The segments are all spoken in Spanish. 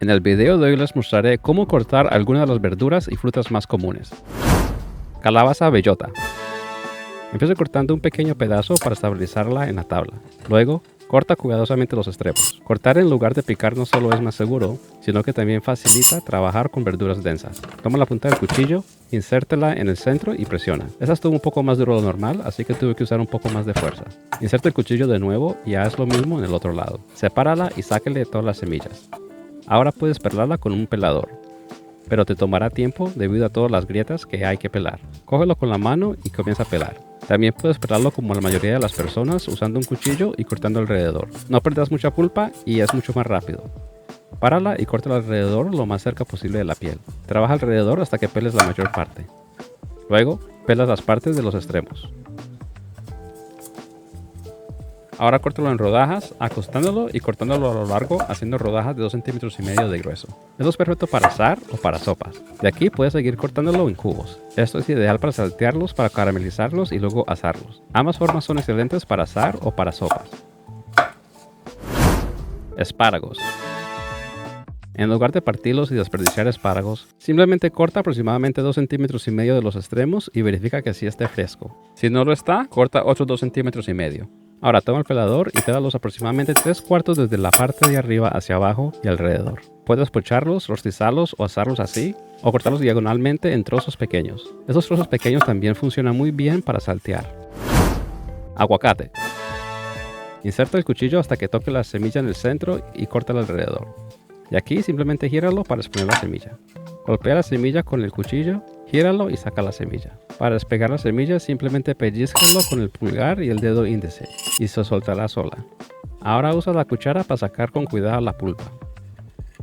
En el video de hoy les mostraré cómo cortar algunas de las verduras y frutas más comunes. Calabaza bellota. Empieza cortando un pequeño pedazo para estabilizarla en la tabla. Luego, corta cuidadosamente los extremos. Cortar en lugar de picar no solo es más seguro, sino que también facilita trabajar con verduras densas. Toma la punta del cuchillo, insértela en el centro y presiona. Esta estuvo un poco más duro de lo normal, así que tuve que usar un poco más de fuerza. Inserta el cuchillo de nuevo y haz lo mismo en el otro lado. Sepárala y sáquele todas las semillas. Ahora puedes pelarla con un pelador, pero te tomará tiempo debido a todas las grietas que hay que pelar. Cógelo con la mano y comienza a pelar. También puedes pelarlo como la mayoría de las personas usando un cuchillo y cortando alrededor. No perdas mucha pulpa y es mucho más rápido. Párala y corta alrededor lo más cerca posible de la piel. Trabaja alrededor hasta que peles la mayor parte. Luego, pelas las partes de los extremos. Ahora córtalo en rodajas, acostándolo y cortándolo a lo largo, haciendo rodajas de 2,5 centímetros de grueso. Esto es perfecto para asar o para sopas. De aquí puedes seguir cortándolo en cubos. Esto es ideal para saltearlos, para caramelizarlos y luego asarlos. Ambas formas son excelentes para asar o para sopas. Espárragos. En lugar de partirlos y desperdiciar espárragos, simplemente corta aproximadamente 2,5 centímetros de los extremos y verifica que sí esté fresco. Si no lo está, corta otros 2,5 centímetros. Ahora toma el pelador y pélalos aproximadamente 3/4 desde la parte de arriba hacia abajo y alrededor. Puedes pocharlos, rostizarlos o asarlos así, o cortarlos diagonalmente en trozos pequeños. Estos trozos pequeños también funcionan muy bien para saltear. Aguacate. Inserta el cuchillo hasta que toque la semilla en el centro y córtala alrededor. Y aquí simplemente gíralo para exponer la semilla. Golpea la semilla con el cuchillo, gíralo y saca la semilla. Para despegar la semilla simplemente pellízcalo con el pulgar y el dedo índice y se soltará sola. Ahora usa la cuchara para sacar con cuidado la pulpa.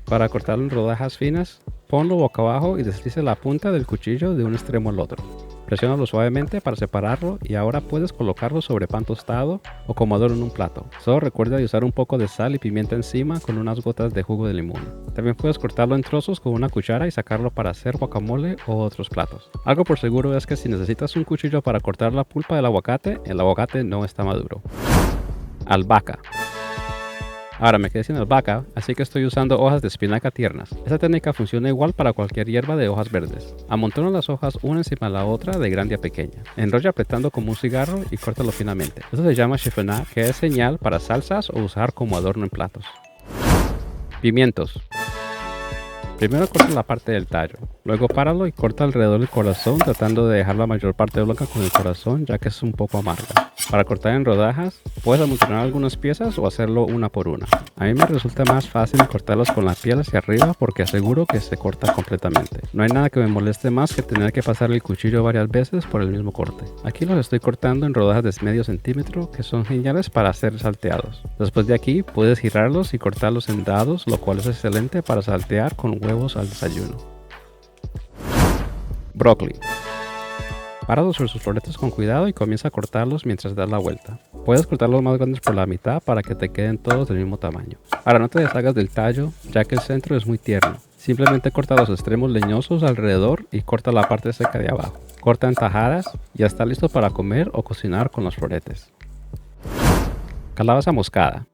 Para cortarlo en rodajas finas, ponlo boca abajo y desliza la punta del cuchillo de un extremo al otro. Presiónalo suavemente para separarlo y ahora puedes colocarlo sobre pan tostado o como adorno en un plato. Solo recuerda de usar un poco de sal y pimienta encima con unas gotas de jugo de limón. También puedes cortarlo en trozos con una cuchara y sacarlo para hacer guacamole o otros platos. Algo por seguro es que si necesitas un cuchillo para cortar la pulpa del aguacate, el aguacate no está maduro. Albahaca. Ahora me quedé sin albahaca, así que estoy usando hojas de espinaca tiernas. Esta técnica funciona igual para cualquier hierba de hojas verdes. Amontona las hojas una encima de la otra de grande a pequeña. Enrolla apretando como un cigarro y córtalo finamente. Esto se llama chiffonade, que es señal para salsas o usar como adorno en platos. Pimientos. Primero corta la parte del tallo, luego páralo y corta alrededor del corazón tratando de dejar la mayor parte blanca con el corazón ya que es un poco amarga. Para cortar en rodajas, puedes amontonar algunas piezas o hacerlo una por una. A mí me resulta más fácil cortarlas con la piel hacia arriba porque aseguro que se corta completamente. No hay nada que me moleste más que tener que pasar el cuchillo varias veces por el mismo corte. Aquí los estoy cortando en rodajas de medio centímetro que son geniales para ser salteados. Después de aquí puedes girarlos y cortarlos en dados, lo cual es excelente para saltear con huevos al desayuno. Brócoli. Páralos sobre sus floretes con cuidado y comienza a cortarlos mientras das la vuelta. Puedes cortarlos más grandes por la mitad para que te queden todos del mismo tamaño. Ahora no te deshagas del tallo, ya que el centro es muy tierno. Simplemente corta los extremos leñosos alrededor y corta la parte seca de abajo. Corta en tajadas y ya está listo para comer o cocinar con los floretes. Calabaza moscada.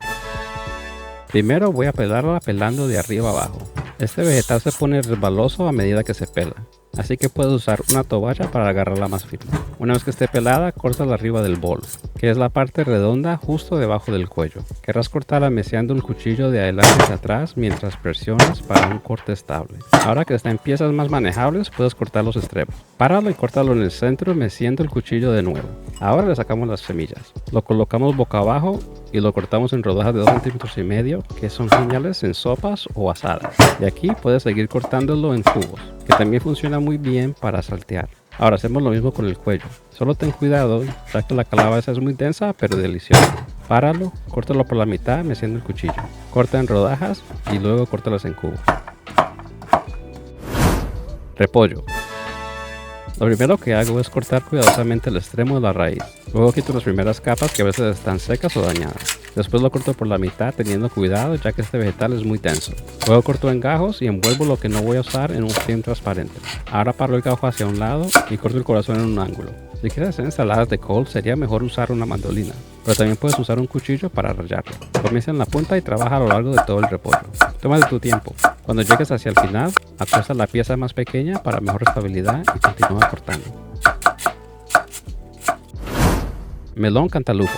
Primero voy a pelarla pelando de arriba abajo. Este vegetal se pone resbaloso a medida que se pela, así que puedes usar una toalla para agarrarla más firme. Una vez que esté pelada, córtala arriba del bol, que es la parte redonda justo debajo del cuello. Querrás cortarla meciendo el cuchillo de adelante hacia atrás mientras presionas para un corte estable. Ahora que está en piezas más manejables, puedes cortar los extremos. Páralo y córtalo en el centro meciendo el cuchillo de nuevo. Ahora le sacamos las semillas. Lo colocamos boca abajo y lo cortamos en rodajas de 2,5 centímetros que son geniales en sopas o asadas. Y aquí puedes seguir cortándolo en cubos, que también funciona muy bien para saltear. Ahora hacemos lo mismo con el cuello. Solo ten cuidado, ya que la calabaza es muy densa pero deliciosa. Páralo, córtalo por la mitad meciendo el cuchillo. Corta en rodajas y luego córtalas en cubos. Repollo. Lo primero que hago es cortar cuidadosamente el extremo de la raíz. Luego quito las primeras capas que a veces están secas o dañadas. Después lo corto por la mitad teniendo cuidado ya que este vegetal es muy denso. Luego corto en gajos y envuelvo lo que no voy a usar en un film transparente. Ahora paro el gajo hacia un lado y corto el corazón en un ángulo. Si quieres hacer ensaladas de col sería mejor usar una mandolina. pero también puedes usar un cuchillo para rallarlo. Comienza en la punta y trabaja a lo largo de todo el repollo. Tómate tu tiempo. Cuando llegues hacia el final, acuesta la pieza más pequeña para mejor estabilidad y continúa cortando. Melón cantalupo.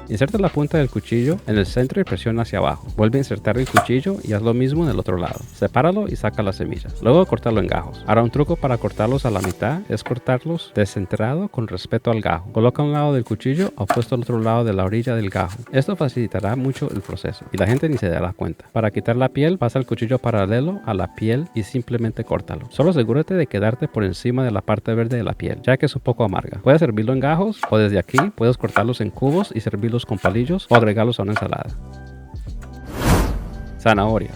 Inserta la punta del cuchillo en el centro y presiona hacia abajo. Vuelve a insertar el cuchillo y haz lo mismo en el otro lado. Sepáralo y saca las semillas. Luego córtalo en gajos. Ahora un truco para cortarlos a la mitad es cortarlos descentrado con respecto al gajo. Coloca un lado del cuchillo opuesto al otro lado de la orilla del gajo. Esto facilitará mucho el proceso y la gente ni se dará cuenta. Para quitar la piel, pasa el cuchillo paralelo a la piel y simplemente córtalo. Solo asegúrate de quedarte por encima de la parte verde de la piel, ya que es un poco amarga. Puedes servirlo en gajos o desde aquí puedes cortarlos en cubos y servirlos con palillos o agregarlos a una ensalada. Zanahorias.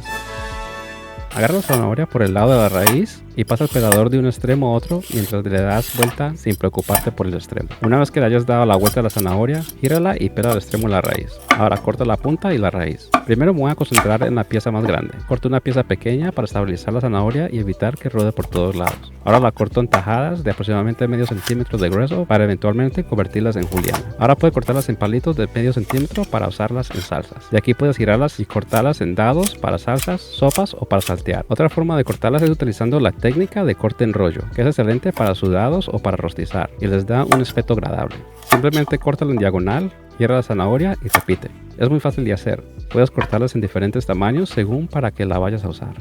Agarra la zanahoria por el lado de la raíz y pasa el pelador de un extremo a otro mientras le das vuelta sin preocuparte por el extremo. Una vez que le hayas dado la vuelta a la zanahoria, gírala y pela al extremo de la raíz. Ahora corta la punta y la raíz. Primero me voy a concentrar en la pieza más grande. Corto una pieza pequeña para estabilizar la zanahoria y evitar que rode por todos lados. Ahora la corto en tajadas de aproximadamente medio centímetro de grueso para eventualmente convertirlas en juliana. Ahora puedes cortarlas en palitos de medio centímetro para usarlas en salsas. De aquí puedes girarlas y cortarlas en dados para salsas, sopas o para saltear. Otra forma de cortarlas es utilizando la técnica de corte en rollo, que es excelente para sudados o para rostizar y les da un aspecto agradable. Simplemente córtalo en diagonal, cierra la zanahoria y repite. Es muy fácil de hacer. Puedes cortarlas en diferentes tamaños según para que la vayas a usar.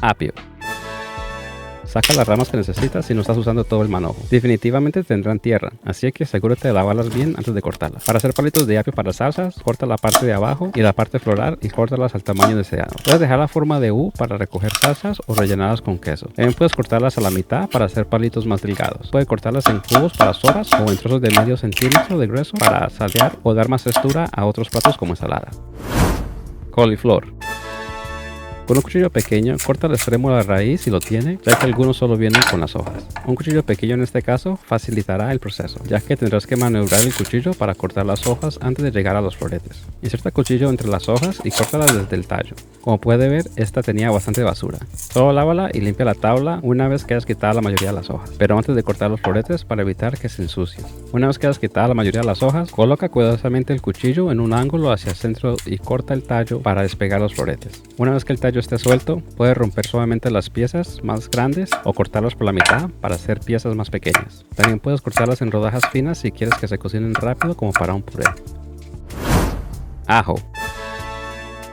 Apio. Saca las ramas que necesitas si no estás usando todo el manojo. Definitivamente tendrán tierra, así que asegúrate de lavarlas bien antes de cortarlas. Para hacer palitos de apio para salsas, corta la parte de abajo y la parte floral y córtalas al tamaño deseado. Puedes dejar la forma de U para recoger salsas o rellenarlas con queso. También puedes cortarlas a la mitad para hacer palitos más delgados. Puedes cortarlas en cubos para sopas o en trozos de medio centímetro de grueso para saltear o dar más textura a otros platos como ensalada. Coliflor. Con un cuchillo pequeño, corta el extremo de la raíz si lo tiene, ya que algunos solo vienen con las hojas. Un cuchillo pequeño en este caso facilitará el proceso, ya que tendrás que maniobrar el cuchillo para cortar las hojas antes de llegar a los floretes. Inserta el cuchillo entre las hojas y córtalas desde el tallo. Como puede ver, esta tenía bastante basura. Solo lávala y limpia la tabla una vez que hayas quitado la mayoría de las hojas, pero antes de cortar los floretes para evitar que se ensucien. Una vez que hayas quitado la mayoría de las hojas, coloca cuidadosamente el cuchillo en un ángulo hacia el centro y corta el tallo para despegar los floretes. Una vez que el tallo esté suelto, puedes romper suavemente las piezas más grandes o cortarlas por la mitad para hacer piezas más pequeñas. También puedes cortarlas en rodajas finas si quieres que se cocinen rápido como para un puré. Ajo.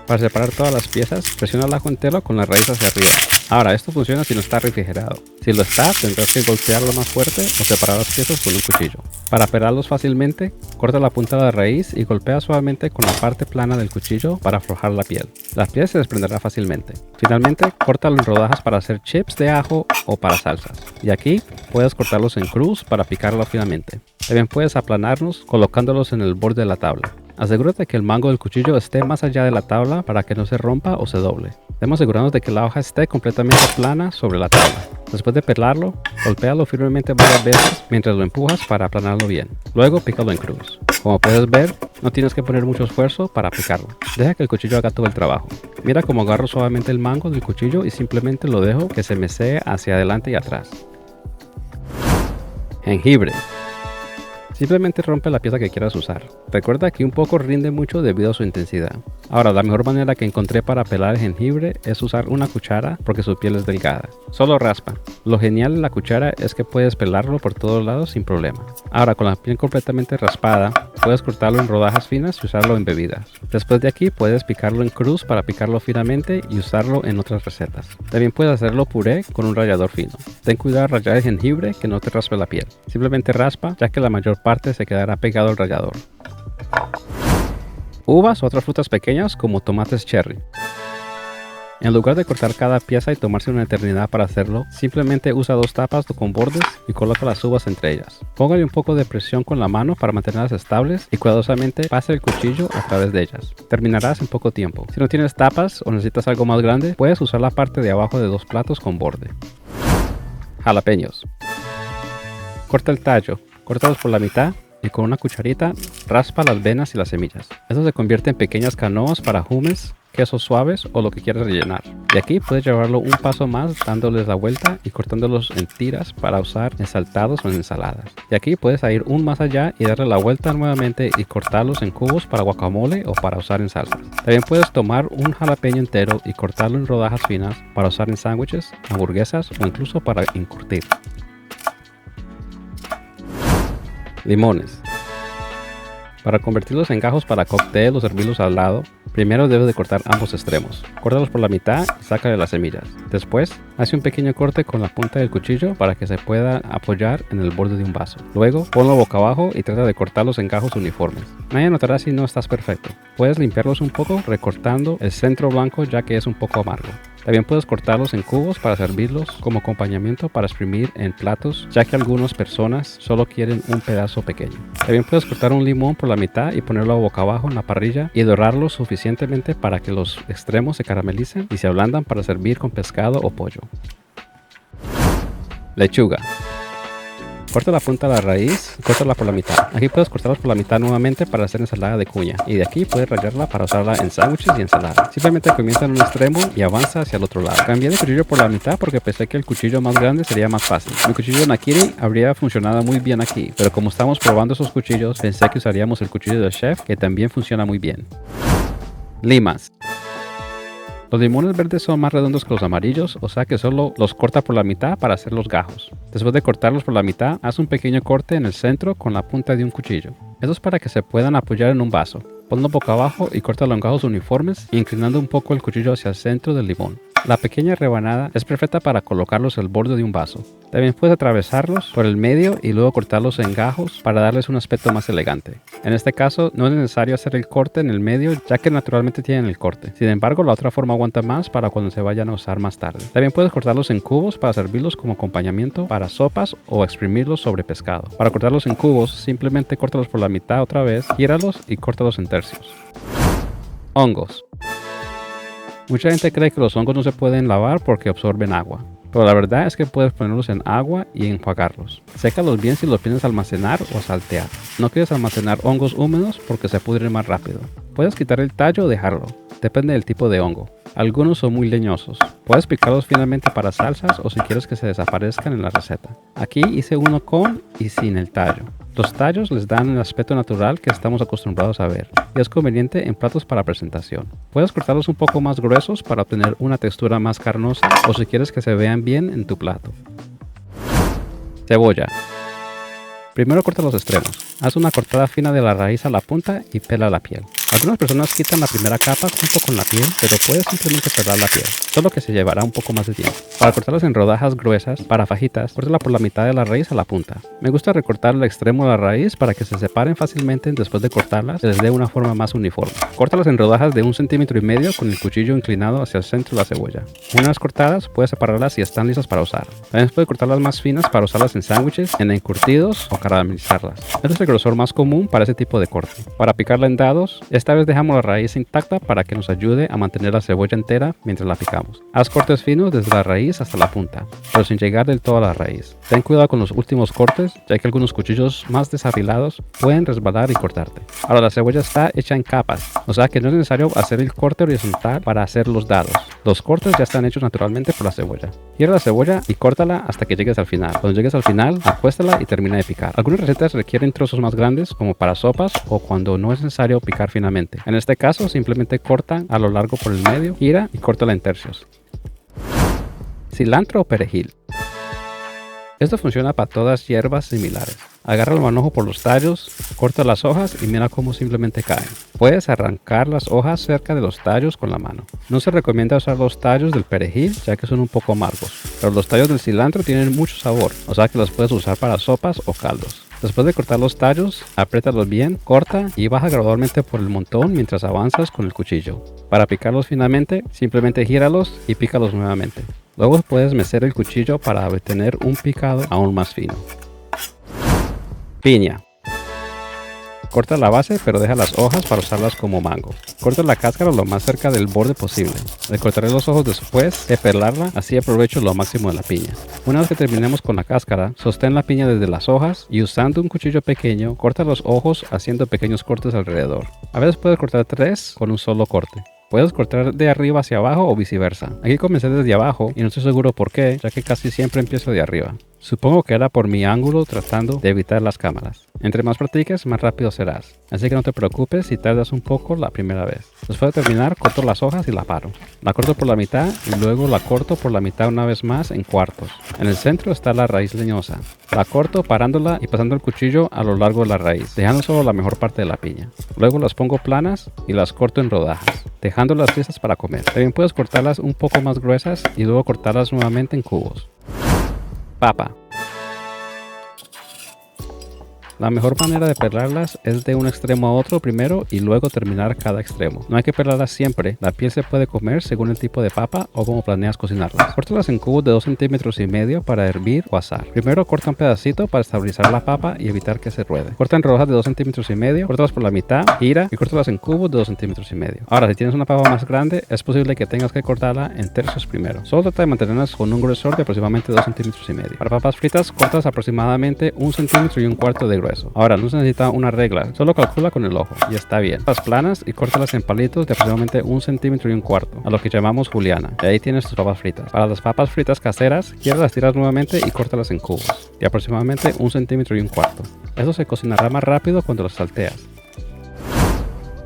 Para separar todas las piezas, presiona el ajo entero con la raíz hacia arriba. Ahora, esto funciona si no está refrigerado. Si lo está, tendrás que golpearlo más fuerte o separar las piezas con un cuchillo. Para pelarlos fácilmente, corta la punta de la raíz y golpea suavemente con la parte plana del cuchillo para aflojar la piel. La piel se desprenderá fácilmente. Finalmente, córtalo en rodajas para hacer chips de ajo o para salsas. Y aquí, puedes cortarlos en cruz para picarlos finamente. También puedes aplanarlos colocándolos en el borde de la tabla. Asegúrate que el mango del cuchillo esté más allá de la tabla para que no se rompa o se doble. Debemos asegurarnos de que la hoja esté completamente plana sobre la tabla. Después de pelarlo, golpéalo firmemente varias veces mientras lo empujas para aplanarlo bien. Luego pícalo en cruz. Como puedes ver, no tienes que poner mucho esfuerzo para picarlo. Deja que el cuchillo haga todo el trabajo. Mira cómo agarro suavemente el mango del cuchillo y simplemente lo dejo que se mesee hacia adelante y atrás. Jengibre. Simplemente rompe la pieza que quieras usar. Recuerda que un poco rinde mucho debido a su intensidad. Ahora, la mejor manera que encontré para pelar el jengibre es usar una cuchara porque su piel es delgada. Solo raspa. Lo genial de la cuchara es que puedes pelarlo por todos lados sin problema. Ahora, con la piel completamente raspada, puedes cortarlo en rodajas finas y usarlo en bebidas. Después de aquí, puedes picarlo en cruz para picarlo finamente y usarlo en otras recetas. También puedes hacerlo puré con un rallador fino. Ten cuidado al rallar el jengibre que no te raspe la piel. Simplemente raspa, ya que la mayor parte se quedará pegado al rallador. Uvas o otras frutas pequeñas como tomates cherry. En lugar de cortar cada pieza y tomarse una eternidad para hacerlo, simplemente usa dos tapas con bordes y coloca las uvas entre ellas. Póngale un poco de presión con la mano para mantenerlas estables y cuidadosamente pase el cuchillo a través de ellas. Terminarás en poco tiempo. Si no tienes tapas o necesitas algo más grande, puedes usar la parte de abajo de dos platos con borde. Jalapeños. Corta el tallo, córtalos por la mitad y con una cucharita raspa las venas y las semillas. Esto se convierte en pequeñas canoas para hummus, quesos suaves o lo que quieras rellenar. Y aquí puedes llevarlo un paso más dándoles la vuelta y cortándolos en tiras para usar en saltados o en ensaladas. Y aquí puedes ir un más allá y darle la vuelta nuevamente y cortarlos en cubos para guacamole o para usar en salsas. También puedes tomar un jalapeño entero y cortarlo en rodajas finas para usar en sándwiches, hamburguesas o incluso para encurtir. Limones. Para convertirlos en gajos para cóctel o servirlos al lado, primero debes de cortar ambos extremos. Córtalos por la mitad y sácale las semillas. Después, hace un pequeño corte con la punta del cuchillo para que se pueda apoyar en el borde de un vaso. Luego, ponlo boca abajo y trata de cortarlos en gajos uniformes. Nadie notará si no estás perfecto. Puedes limpiarlos un poco recortando el centro blanco ya que es un poco amargo. También puedes cortarlos en cubos para servirlos como acompañamiento para exprimir en platos, ya que algunas personas solo quieren un pedazo pequeño. También puedes cortar un limón por la mitad y ponerlo boca abajo en la parrilla y dorarlo suficientemente para que los extremos se caramelicen y se ablandan para servir con pescado o pollo. Lechuga. Corta la punta de la raíz y córtala por la mitad. Aquí puedes cortarlos por la mitad nuevamente para hacer ensalada de cuña. Y de aquí puedes rallarla para usarla en sándwiches y ensaladas. Simplemente comienza en un extremo y avanza hacia el otro lado. Cambié de cuchillo por la mitad porque pensé que el cuchillo más grande sería más fácil. Mi cuchillo Nakiri habría funcionado muy bien aquí, pero como estamos probando esos cuchillos, pensé que usaríamos el cuchillo del chef, que también funciona muy bien. Limas. Los limones verdes son más redondos que los amarillos, o sea que solo los corta por la mitad para hacer los gajos. Después de cortarlos por la mitad, haz un pequeño corte en el centro con la punta de un cuchillo. Eso es para que se puedan apoyar en un vaso. Ponlo boca abajo y córtalo en gajos uniformes, inclinando un poco el cuchillo hacia el centro del limón. La pequeña rebanada es perfecta para colocarlos al borde de un vaso. También puedes atravesarlos por el medio y luego cortarlos en gajos para darles un aspecto más elegante. En este caso no es necesario hacer el corte en el medio ya que naturalmente tienen el corte. Sin embargo, la otra forma aguanta más para cuando se vayan a usar más tarde. También puedes cortarlos en cubos para servirlos como acompañamiento para sopas o exprimirlos sobre pescado. Para cortarlos en cubos, simplemente córtalos por la mitad otra vez, gíralos y córtalos en tercios. Hongos. Mucha gente cree que los hongos no se pueden lavar porque absorben agua, pero la verdad es que puedes ponerlos en agua y enjuagarlos. Sécalos bien si los piensas almacenar o saltear. No quieres almacenar hongos húmedos porque se pudren más rápido. Puedes quitar el tallo o dejarlo, depende del tipo de hongo. Algunos son muy leñosos. Puedes picarlos finamente para salsas o si quieres que se desaparezcan en la receta. Aquí hice uno con y sin el tallo. Los tallos les dan el aspecto natural que estamos acostumbrados a ver y es conveniente en platos para presentación. Puedes cortarlos un poco más gruesos para obtener una textura más carnosa o si quieres que se vean bien en tu plato. Cebolla. Primero corta los extremos. Haz una cortada fina de la raíz a la punta y pela la piel. Algunas personas quitan la primera capa junto con la piel, pero puedes simplemente pelar la piel, solo que se llevará un poco más de tiempo. Para cortarlas en rodajas gruesas, para fajitas, córtala por la mitad de la raíz a la punta. Me gusta recortar el extremo de la raíz para que se separen fácilmente después de cortarlas, se les dé una forma más uniforme. Córtalas en rodajas de 1,5 cm con el cuchillo inclinado hacia el centro de la cebolla. Una vez cortadas, puedes separarlas y están listas para usar. También puedes cortarlas más finas para usarlas en sándwiches, en encurtidos o caramelizarlas. Este es el grosor más común para ese tipo de corte. Para picarla en dados, esta vez dejamos la raíz intacta para que nos ayude a mantener la cebolla entera mientras la picamos. Haz cortes finos desde la raíz hasta la punta, pero sin llegar del todo a la raíz. Ten cuidado con los últimos cortes, ya que algunos cuchillos más desafilados pueden resbalar y cortarte. Ahora la cebolla está hecha en capas, o sea que no es necesario hacer el corte horizontal para hacer los dados. Los cortes ya están hechos naturalmente por la cebolla. Gira la cebolla y córtala hasta que llegues al final. Cuando llegues al final, acuéstala y termina de picar. Algunas recetas requieren trozos más grandes, como para sopas o cuando no es necesario picar finamente. En este caso, simplemente corta a lo largo por el medio, gira y córtala en tercios. Cilantro o perejil. Esto funciona para todas hierbas similares. Agarra el manojo por los tallos, corta las hojas y mira cómo simplemente caen. Puedes arrancar las hojas cerca de los tallos con la mano. No se recomienda usar los tallos del perejil ya que son un poco amargos, pero los tallos del cilantro tienen mucho sabor, o sea que los puedes usar para sopas o caldos. Después de cortar los tallos, apriétalos bien, corta y baja gradualmente por el montón mientras avanzas con el cuchillo. Para picarlos finamente, simplemente gíralos y pícalos nuevamente. Luego puedes mecer el cuchillo para obtener un picado aún más fino. Piña. Corta la base, pero deja las hojas para usarlas como mango. Corta la cáscara lo más cerca del borde posible. Le cortaré los ojos después de pelarla, así aprovecho lo máximo de la piña. Una vez que terminemos con la cáscara, sostén la piña desde las hojas y usando un cuchillo pequeño, corta los ojos haciendo pequeños cortes alrededor. A veces puedes cortar 3 con un solo corte. Puedes cortar de arriba hacia abajo o viceversa. Aquí comencé desde abajo y no estoy seguro por qué, ya que casi siempre empiezo de arriba. Supongo que era por mi ángulo tratando de evitar las cámaras. Entre más practiques, más rápido serás. Así que no te preocupes si tardas un poco la primera vez. Después de terminar, corto las hojas y la paro. La corto por la mitad y luego la corto por la mitad una vez más en cuartos. En el centro está la raíz leñosa. La corto parándola y pasando el cuchillo a lo largo de la raíz, dejando solo la mejor parte de la piña. Luego las pongo planas y las corto en rodajas, dejándolas listas para comer. También puedes cortarlas un poco más gruesas y luego cortarlas nuevamente en cubos. Papa. La mejor manera de pelarlas es de un extremo a otro primero y luego terminar cada extremo. No hay que pelarlas siempre, la piel se puede comer según el tipo de papa o como planeas cocinarlas. Córtalas en cubos de 2,5 centímetros para hervir o asar. Primero corta un pedacito para estabilizar la papa y evitar que se ruede. Corta en rodajas de 2,5 centímetros, córtalas por la mitad, gira y córtalas en cubos de 2,5 centímetros. Ahora, si tienes una papa más grande, es posible que tengas que cortarla en tercios primero. Solo trata de mantenerlas con un grosor de aproximadamente 2,5 centímetros. Para papas fritas, cortas aproximadamente 1,25 centímetros de grueso. Ahora no se necesita una regla, solo calcula con el ojo y está bien. Las planas y córtalas en palitos de aproximadamente 1,25 centímetros, a lo que llamamos juliana. Y ahí tienes tus papas fritas. Para las papas fritas caseras, quiero las tiras nuevamente y córtalas en cubos de aproximadamente 1,25 centímetros. Eso se cocinará más rápido cuando los salteas.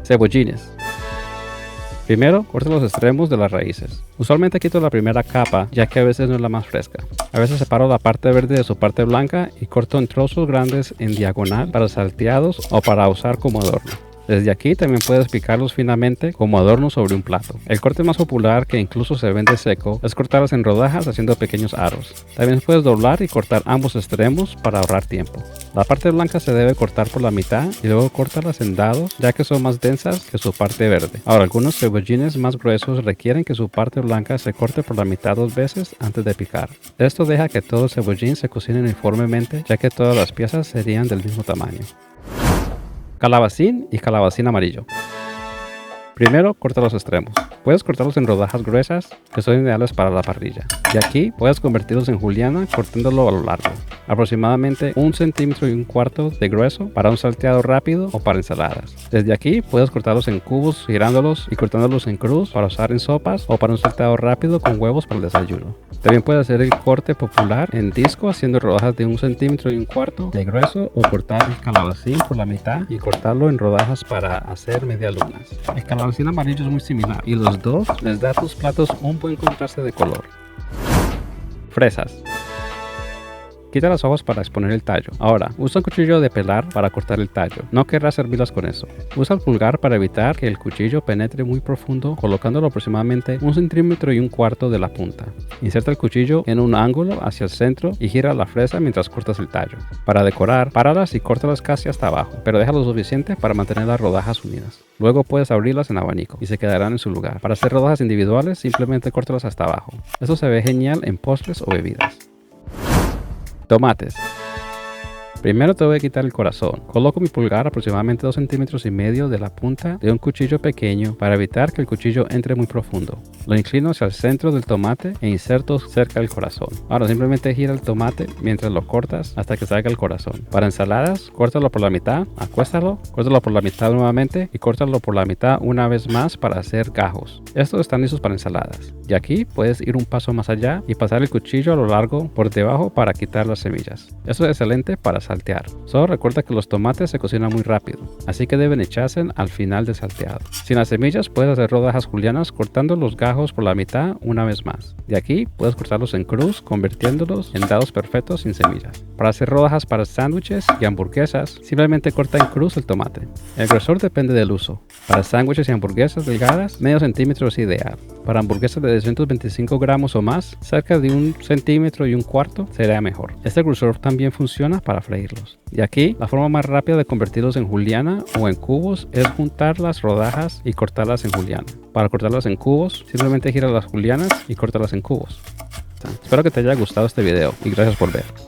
Cebollines. Primero, corta los extremos de las raíces. Usualmente quito la primera capa, ya que a veces no es la más fresca. A veces separo la parte verde de su parte blanca y corto en trozos grandes en diagonal para salteados o para usar como adorno. Desde aquí también puedes picarlos finamente como adorno sobre un plato. El corte más popular, que incluso se vende seco, es cortarlas en rodajas haciendo pequeños aros. También puedes doblar y cortar ambos extremos para ahorrar tiempo. La parte blanca se debe cortar por la mitad y luego córtalas en dados, ya que son más densas que su parte verde. Ahora, algunos cebollines más gruesos requieren que su parte blanca se corte por la mitad 2 veces antes de picar. Esto deja que todo el cebollín se cocine uniformemente, ya que todas las piezas serían del mismo tamaño. Calabacín y calabacín amarillo. Primero, corta los extremos. Puedes cortarlos en rodajas gruesas que son ideales para la parrilla. De aquí puedes convertirlos en juliana cortándolo a lo largo, aproximadamente 1,25 centímetros de grueso para un salteado rápido o para ensaladas. Desde aquí puedes cortarlos en cubos girándolos y cortándolos en cruz para usar en sopas o para un salteado rápido con huevos para el desayuno. También puedes hacer el corte popular en disco haciendo rodajas de 1,25 centímetros de grueso o cortar el calabacín por la mitad y cortarlo en rodajas para hacer medialunas. El calabacín amarillo es muy similar y los dos les da a tus platos un buen contraste de color. Fresas. Quita las hojas para exponer el tallo. Ahora, usa un cuchillo de pelar para cortar el tallo. No querrás servirlas con eso. Usa el pulgar para evitar que el cuchillo penetre muy profundo, colocándolo aproximadamente 1,25 centímetros de la punta. Inserta el cuchillo en un ángulo hacia el centro y gira la fresa mientras cortas el tallo. Para decorar, páralas y córtalas casi hasta abajo, pero deja lo suficiente para mantener las rodajas unidas. Luego puedes abrirlas en abanico y se quedarán en su lugar. Para hacer rodajas individuales, simplemente córtalas hasta abajo. Eso se ve genial en postres o bebidas. Tomates. Primero te voy a quitar el corazón. Coloco mi pulgar aproximadamente 2,5 centímetros de la punta de un cuchillo pequeño para evitar que el cuchillo entre muy profundo. Lo inclino hacia el centro del tomate e inserto cerca del corazón. Ahora simplemente gira el tomate mientras lo cortas hasta que salga el corazón. Para ensaladas, córtalo por la mitad, acuéstalo, córtalo por la mitad nuevamente y córtalo por la mitad una vez más para hacer gajos. Estos están listos para ensaladas. Y aquí puedes ir un paso más allá y pasar el cuchillo a lo largo por debajo para quitar las semillas. Esto es excelente para saltear. Solo recuerda que los tomates se cocinan muy rápido, así que deben echarse al final del salteado. Sin las semillas puedes hacer rodajas julianas cortando los gajos por la mitad una vez más. De aquí puedes cortarlos en cruz convirtiéndolos en dados perfectos sin semillas. Para hacer rodajas para sándwiches y hamburguesas, simplemente corta en cruz el tomate. El grosor depende del uso. Para sándwiches y hamburguesas delgadas, medio centímetro es ideal. Para hamburguesas de 225 gramos o más, cerca de 1,25 centímetros sería mejor. Este grosor también funciona para freírlos. Y aquí, la forma más rápida de convertirlos en juliana o en cubos es juntar las rodajas y cortarlas en juliana. Para cortarlas en cubos, simplemente gira las julianas y córtalas en cubos. Espero que te haya gustado este video y gracias por ver.